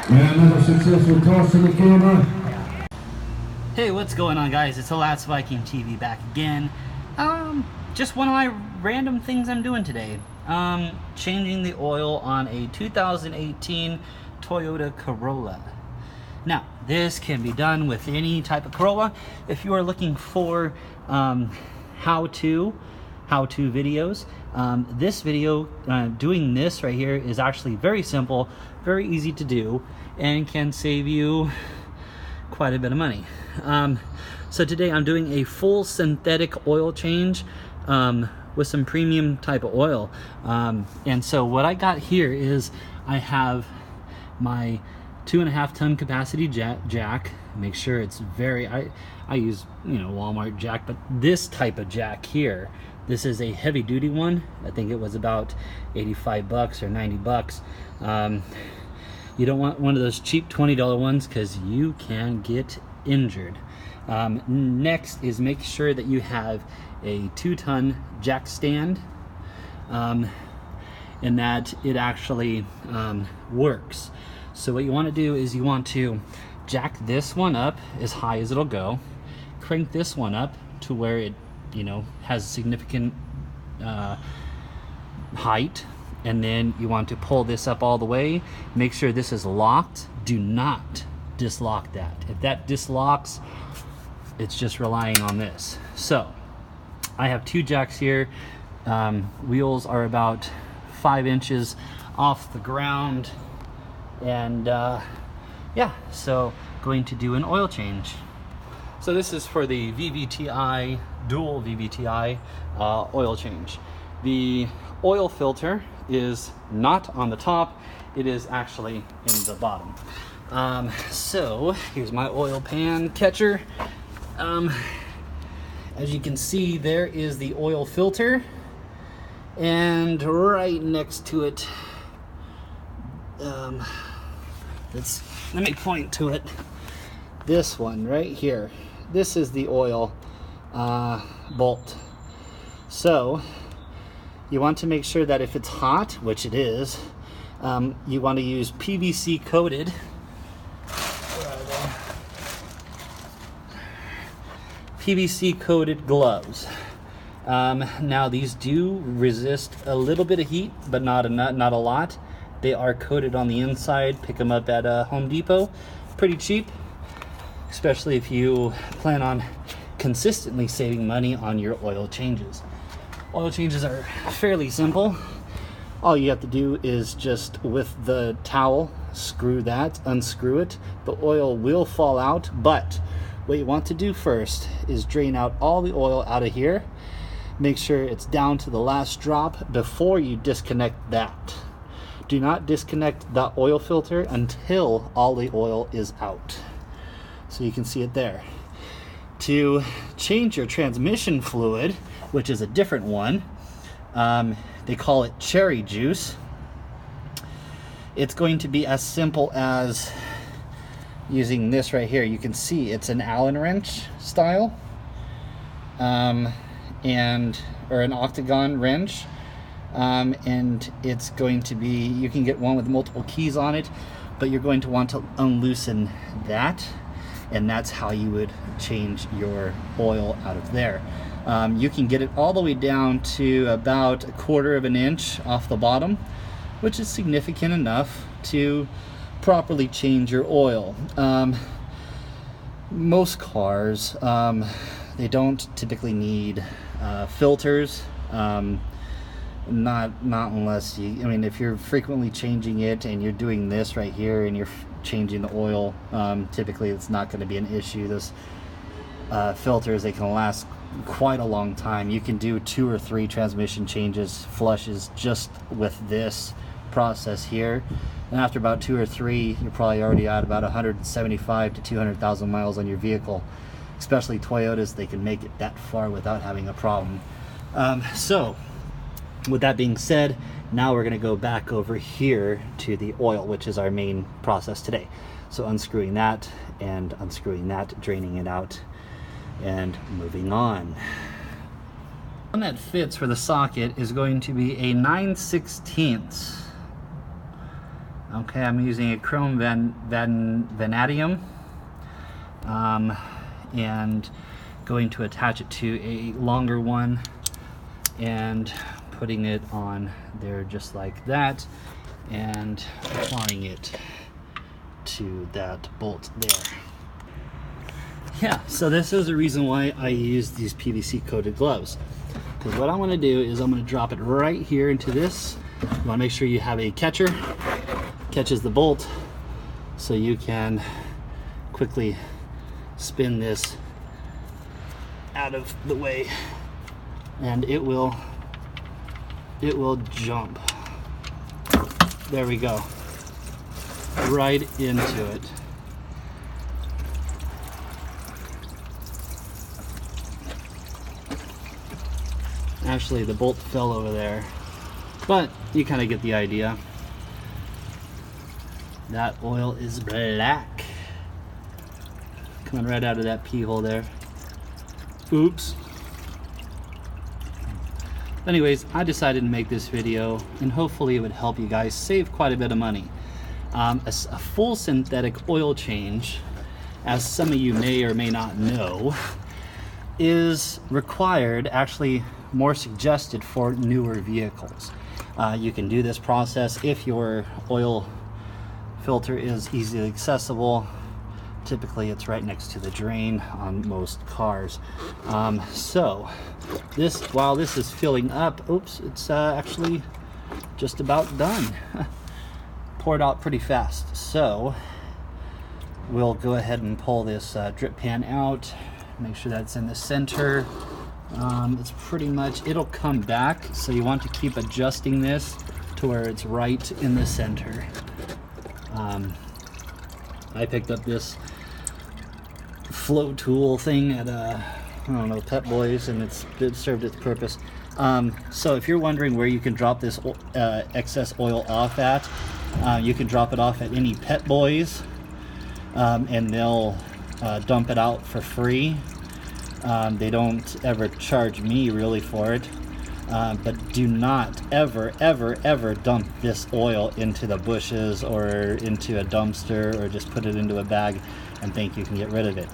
And another successful toss to the camera. Hey, what's going on, guys? It's the Last Viking TV back again. Just one of my random things I'm doing today. Changing the oil on a 2018 Toyota Corolla. Now, this can be done with any type of Corolla. If you are looking for how-to videos, this video, doing this right here is actually very simple, very easy to do, and can save you quite a bit of money. So today I'm doing a full synthetic oil change with some premium type of oil. And so what I got here is I have my 2.5 ton capacity jack. Make sure it's very, I use, Walmart jack, but this type of jack here, this is a heavy duty one. I think it was about 85 bucks or 90 bucks. You don't want one of those cheap $20 ones because you can get injured. Next is make sure that you have a 2-ton jack stand, and that it actually works. So what you want to do is you want to jack this one up as high as it'll go, crank this one up to where it has significant height, and then you want to pull this up all the way. Make sure this is locked. Do not dislock that. If that dislocks, it's just relying on this. So I have 2 jacks here. Wheels are about 5 inches off the ground, and yeah, so going to do an oil change. So this is for the VVTi, dual VVTi oil change. The oil filter is not on the top, it is actually in the bottom. So here's my oil pan catcher. As you can see, there is the oil filter, and right next to it, let me point to it. This one right here, this is the oil bolt. So you want to make sure that if it's hot, which it is, you want to use PVC coated gloves. Now these do resist a little bit of heat, but not a lot. They are coated on the inside. Pick them up at Home Depot, pretty cheap, especially if you plan on consistently saving money on your oil changes. Oil changes are fairly simple. All you have to do is just, with the towel, screw that, unscrew it. The oil will fall out, but what you want to do first is drain out all the oil out of here. Make sure it's down to the last drop before you disconnect that. Do not disconnect the oil filter until all the oil is out. So you can see it there. To change your transmission fluid, which is a different one, they call it cherry juice. It's going to be as simple as using this right here. You can see it's an Allen wrench style, or an octagon wrench, and it's going to be, you can get one with multiple keys on it, but you're going to want to unloosen that, and that's how you would change your oil out of there. You can get it all the way down to about 1/4 of an inch off the bottom, which is significant enough to properly change your oil. Most cars, they don't typically need filters, not unless you, if you're frequently changing it and you're doing this right here and you're changing the oil, typically it's not going to be an issue. Those filters, they can last quite a long time. You can do 2 or 3 transmission changes, flushes, just with this process here, and after about 2 or 3, you're probably already at about 175 to 200,000 miles on your vehicle. Especially Toyotas, they can make it that far without having a problem. So with that being said, now we're going to go back over here to the oil, which is our main process today. So unscrewing that and unscrewing that, draining it out, and moving on. One that fits for the socket is going to be a 9/16 Okay, I'm using a chrome vanadium, and going to attach it to a longer one and putting it on there just like that, and applying it to that bolt there. Yeah, so this is the reason why I use these PVC coated gloves, because what I want to do is I'm going to drop it right here into this. You want to make sure you have a catcher, catches the bolt, so you can quickly spin this out of the way, and it will jump. There we go, right into it. Actually, the bolt fell over there, but you kind of get the idea. That oil is black, coming right out of that pee hole there. Oops. Anyways, I decided to make this video, and hopefully it would help you guys save quite a bit of money. A full synthetic oil change, as some of you may or may not know, is required, actually more suggested for newer vehicles. You can do this process if your oil filter is easily accessible. Typically it's right next to the drain on most cars. So this, while this is filling up, oops, it's actually just about done. Poured out pretty fast. So we'll go ahead and pull this drip pan out, make sure that's in the center. It's pretty much, it'll come back, so you want to keep adjusting this to where it's right in the center. I picked up this flow tool thing at I don't know, Pet Boys, and it served its purpose. So if you're wondering where you can drop this excess oil off at, you can drop it off at any Pet Boys, and they'll dump it out for free. They don't ever charge me really for it, but do not ever dump this oil into the bushes or into a dumpster, or just put it into a bag and think you can get rid of it.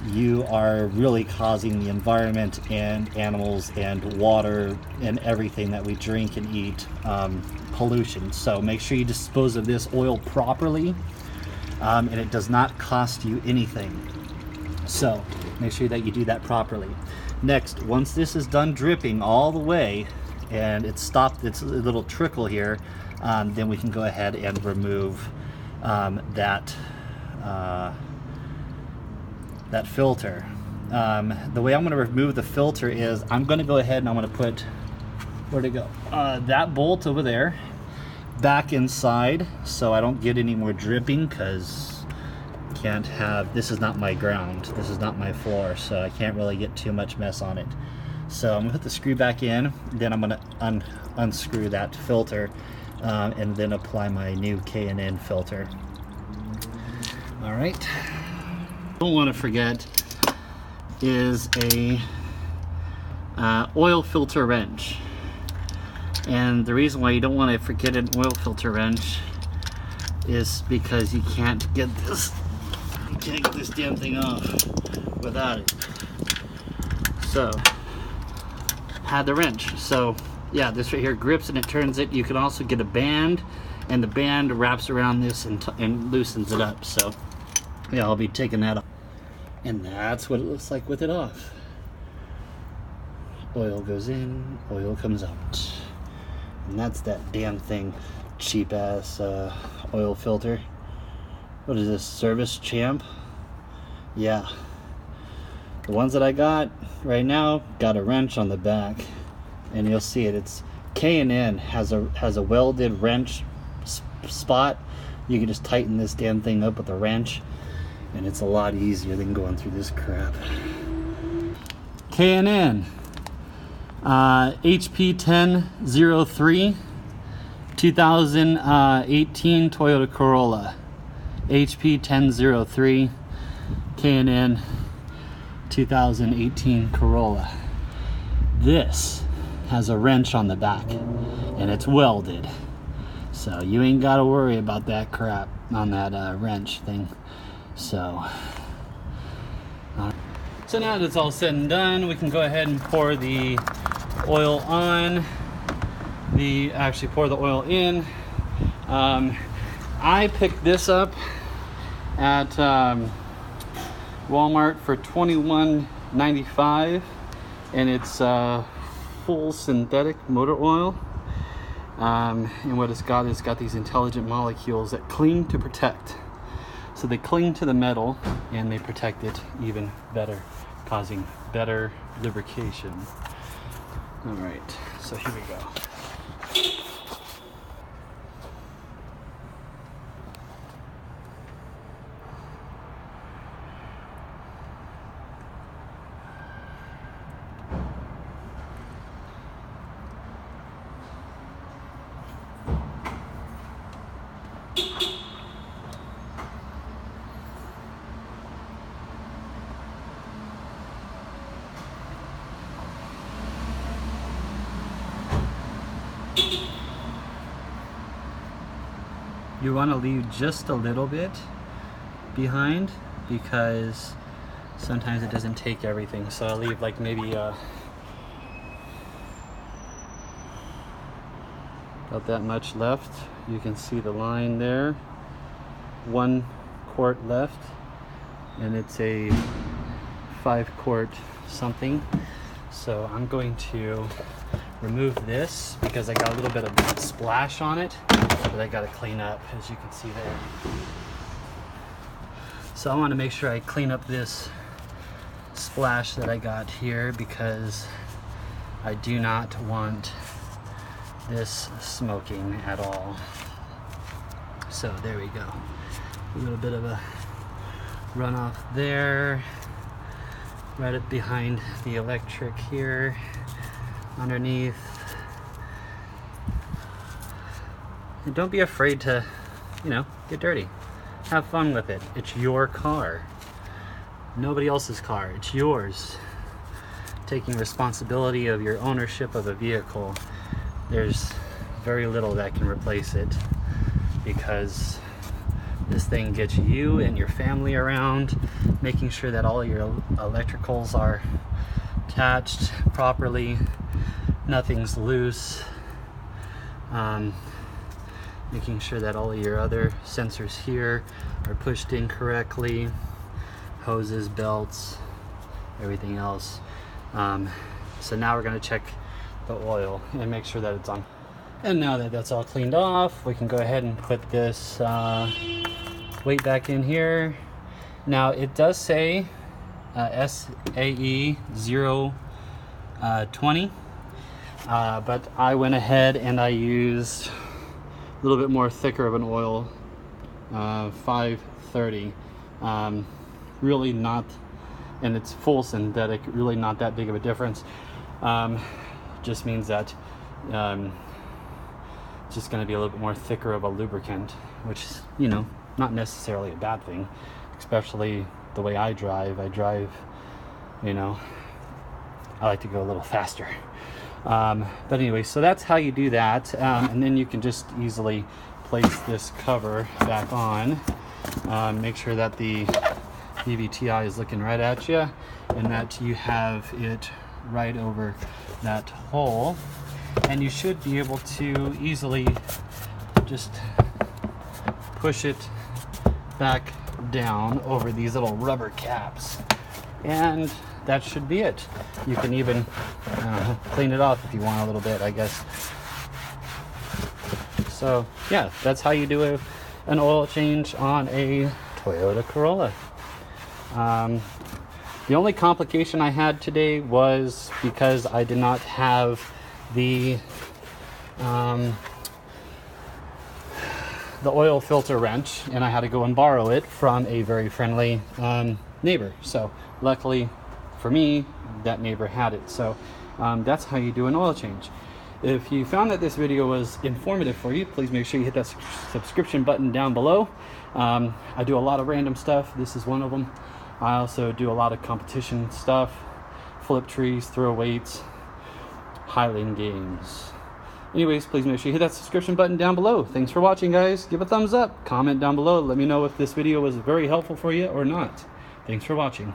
You are really causing the environment and animals and water and everything that we drink and eat pollution. So make sure you dispose of this oil properly, and it does not cost you anything. So make sure that you do that properly. Next, once this is done dripping all the way and it's stopped its little trickle here, then we can go ahead and remove that filter. The way I'm going to remove the filter is I'm going to go ahead and I'm going to put, where'd it go? That bolt over there back inside, so I don't get any more dripping, because can't have, this is not my ground, this is not my floor, so I can't really get too much mess on it. So I'm gonna put the screw back in, then I'm gonna unscrew that filter, and then apply my new K&N filter. All right, don't want to forget is a oil filter wrench. And the reason why you don't want to forget an oil filter wrench is because you can't get this damn thing off without it. So had the wrench. So yeah, this right here grips and it turns it. You can also get a band, and the band wraps around this and loosens it up. So yeah, I'll be taking that off, and that's what it looks like with it off. Oil goes in, oil comes out. And that's that damn thing. Cheap ass oil filter. What is this, Service Champ? Yeah, the ones that I got right now got a wrench on the back, and you'll see it. It's K&N has a welded wrench spot. You can just tighten this damn thing up with a wrench, and it's a lot easier than going through this crap. K&N HP 1003 2018 Toyota Corolla. HP 1003 K&N 2018 Corolla. This has a wrench on the back, and it's welded. So you ain't got to worry about that crap on that wrench thing. So now that it's all said and done, we can go ahead and pour the oil on. Actually pour the oil in. I picked this up at Walmart for $21.95, and it's full synthetic motor oil. And what it's got is these intelligent molecules that cling to protect. So they cling to the metal and they protect it even better, causing better lubrication. All right, so here we go. You want to leave just a little bit behind because sometimes it doesn't take everything. So I'll leave like maybe about that much left. You can see the line there. 1 quart left, and it's a 5 quart something. So I'm going to remove this because I got a little bit of splash on it that I got to clean up, as you can see there. So I want to make sure I clean up this splash that I got here because I do not want this smoking at all. So there we go. A little bit of a runoff there, right up behind the electric here, underneath. And don't be afraid to, get dirty. Have fun with it. It's your car. Nobody else's car. It's yours. Taking responsibility of your ownership of a vehicle, there's very little that can replace it because this thing gets you and your family around, making sure that all your electricals are attached properly, nothing's loose, making sure that all of your other sensors here are pushed in correctly, hoses, belts, everything else. So now we're going to check the oil and make sure that it's on. And now that that's all cleaned off, we can go ahead and put this weight back in here. Now it does say SAE 020, but I went ahead and I used a little bit more thicker of an oil, 530. Really not, and it's full synthetic, really not that big of a difference. Just means that it's just going to be a little bit more thicker of a lubricant, which is, not necessarily a bad thing, especially the way I drive. I like to go a little faster. But anyway, so that's how you do that. And then you can just easily place this cover back on. Make sure that the VVTi is looking right at you and that you have it right over that hole. And you should be able to easily just push it back down over these little rubber caps. And that should be it. You can even clean it off if you want a little bit, I guess. So yeah, that's how you do an oil change on a Toyota Corolla. The only complication I had today was because I did not have the oil filter wrench, and I had to go and borrow it from a very friendly neighbor. So luckily for me, that neighbor had it. So that's how you do an oil change. If you found that this video was informative for you, please make sure you hit that subscription button down below. I do a lot of random stuff. This is one of them. I also do a lot of competition stuff, flip trees, throw weights, Highland games, Anyways, please make sure you hit that subscription button down below. Thanks for watching, guys. Give a thumbs up, comment down below, let me know if this video was very helpful for you or not. Thanks for watching.